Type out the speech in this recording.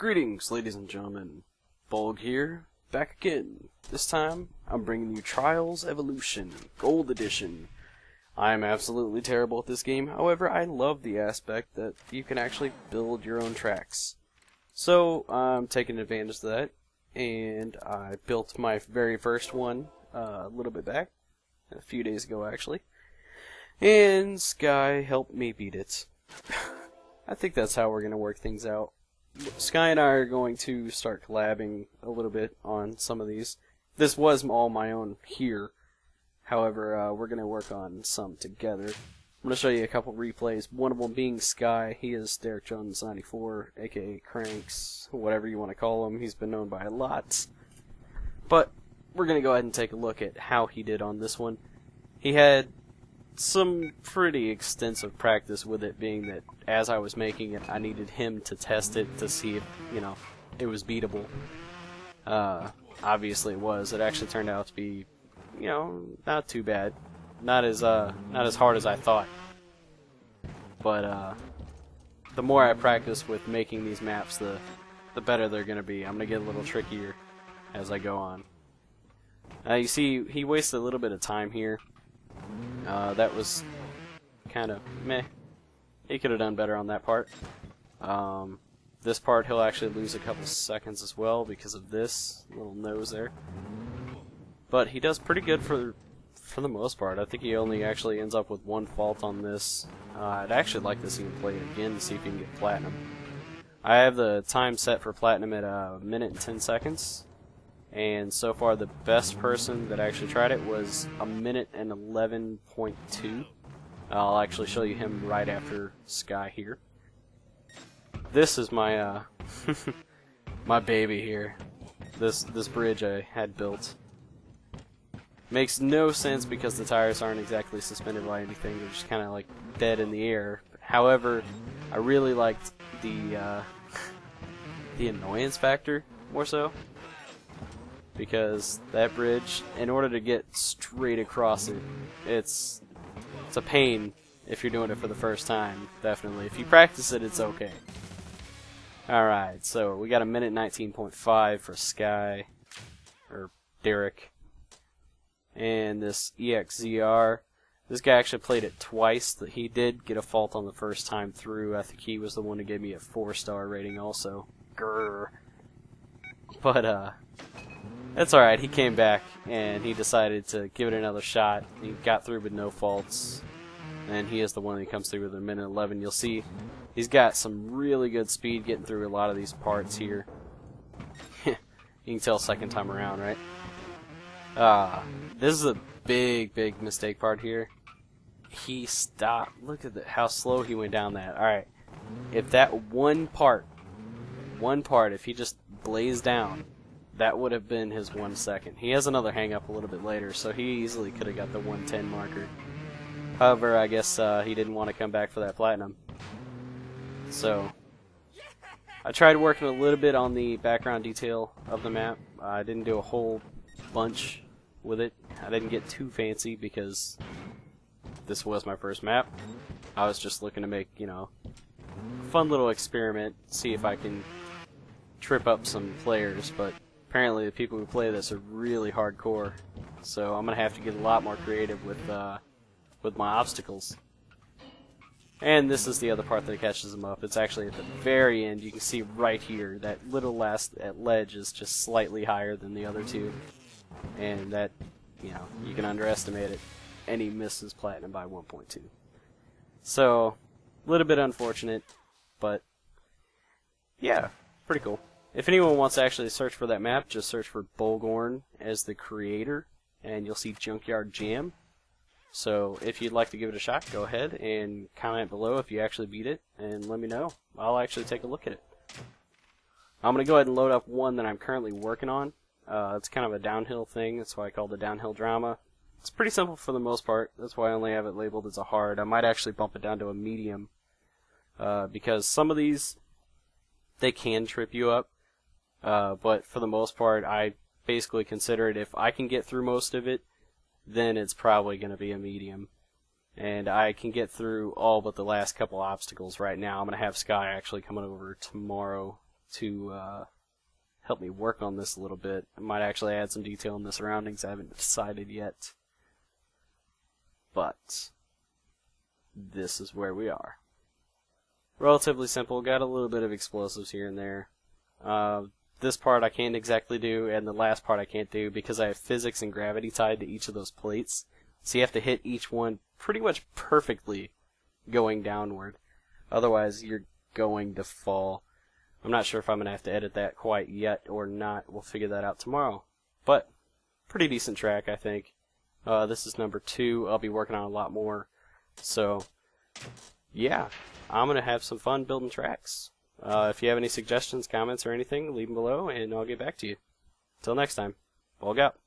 Greetings, ladies and gentlemen. Bolg here, back again. This time, I'm bringing you Trials Evolution, Gold Edition. I'm absolutely terrible at this game, however, I love the aspect that you can actually build your own tracks. So, I'm taking advantage of that, and I built my very first one a little bit back, a few days ago actually, and Skai helped me beat it. I think that's how we're going to work things out. Skai and I are going to start collabing a little bit on some of these. This was all my own here. However, we're going to work on some together. I'm going to show you a couple replays. One of them being Skai. He is Derek Jones 94, aka Cranks, whatever you want to call him. He's been known by a lot. But we're going to go ahead and take a look at how he did on this one. He had some pretty extensive practice with it, being that as I was making it, I needed him to test it to see if, it was beatable. Obviously it was. It actually turned out to be, not too bad. Not as hard as I thought. But the more I practice with making these maps, the better they're going to be. I'm going to get a little trickier as I go on. You see, he wasted a little bit of time here. That was kind of meh. He could have done better on that part. This part he'll actually lose a couple seconds as well because of this little nose there. But he does pretty good for the most part. I think he only actually ends up with one fault on this. I'd actually like to see him play it again to see if he can get platinum. I have the time set for platinum at a minute and 10 seconds. And so far the best person that actually tried it was a minute and 11.2. I'll actually show you him right after Skai here. This is my my baby here. This bridge I had built. Makes no sense because the tires aren't exactly suspended by anything. They're just kind of like dead in the air. However, I really liked the annoyance factor more so. Because that bridge, in order to get straight across it, it's a pain if you're doing it for the first time, definitely. If you practice it, it's okay. Alright, so we got a minute 19.5 for Skai, or Derek. And this EXZR, this guy actually played it twice. He did get a fault on the first time through. I think he was the one who gave me a 4-star rating also. Grrr. But, that's alright, he came back and he decided to give it another shot. He got through with no faults. And he is the one that comes through with a minute 11. You'll see he's got some really good speed getting through a lot of these parts here. You can tell second time around, right? This is a big mistake part here. He stopped. Look at how slow he went down that. Alright, if that one part, if he just blazed down, that would have been his 1 second. He has another hang up a little bit later, so he easily could have got the 110 marker. However, I guess he didn't want to come back for that platinum. So, I tried working a little bit on the background detail of the map. I didn't do a whole bunch with it. I didn't get too fancy because this was my first map. I was just looking to make, a fun little experiment, see if I can trip up some players, but apparently the people who play this are really hardcore, so I'm going to have to get a lot more creative with my obstacles. And this is the other part that catches them up. It's actually at the very end. You can see right here, that little last ledge is just slightly higher than the other two. And that, you can underestimate it. And he misses platinum by 1.2. So, a little bit unfortunate, but yeah, pretty cool. If anyone wants to actually search for that map, just search for Bolgorn as the creator, and you'll see Junkyard Jam. So if you'd like to give it a shot, go ahead and comment below if you actually beat it, and let me know. I'll actually take a look at it. I'm going to go ahead and load up one that I'm currently working on. It's kind of a downhill thing, that's why I call it the downhill drama. It's pretty simple for the most part, that's why I only have it labeled as a hard. I might actually bump it down to a medium, because some of these, they can trip you up. But for the most part, I basically consider it, if I can get through most of it, then it's probably going to be a medium. And I can get through all but the last couple obstacles right now. I'm going to have Skai actually coming over tomorrow to help me work on this a little bit. I might actually add some detail in the surroundings. I haven't decided yet. But this is where we are. Relatively simple. Got a little bit of explosives here and there. This part I can't exactly do, and the last part I can't do because I have physics and gravity tied to each of those plates. So you have to hit each one pretty much perfectly going downward. Otherwise, you're going to fall. I'm not sure if I'm going to have to edit that quite yet or not. We'll figure that out tomorrow. But, pretty decent track, I think. This is number 2. I'll be working on a lot more. So, yeah, I'm going to have some fun building tracks. If you have any suggestions, comments, or anything, leave them below, and I'll get back to you. Till next time, Bolg out.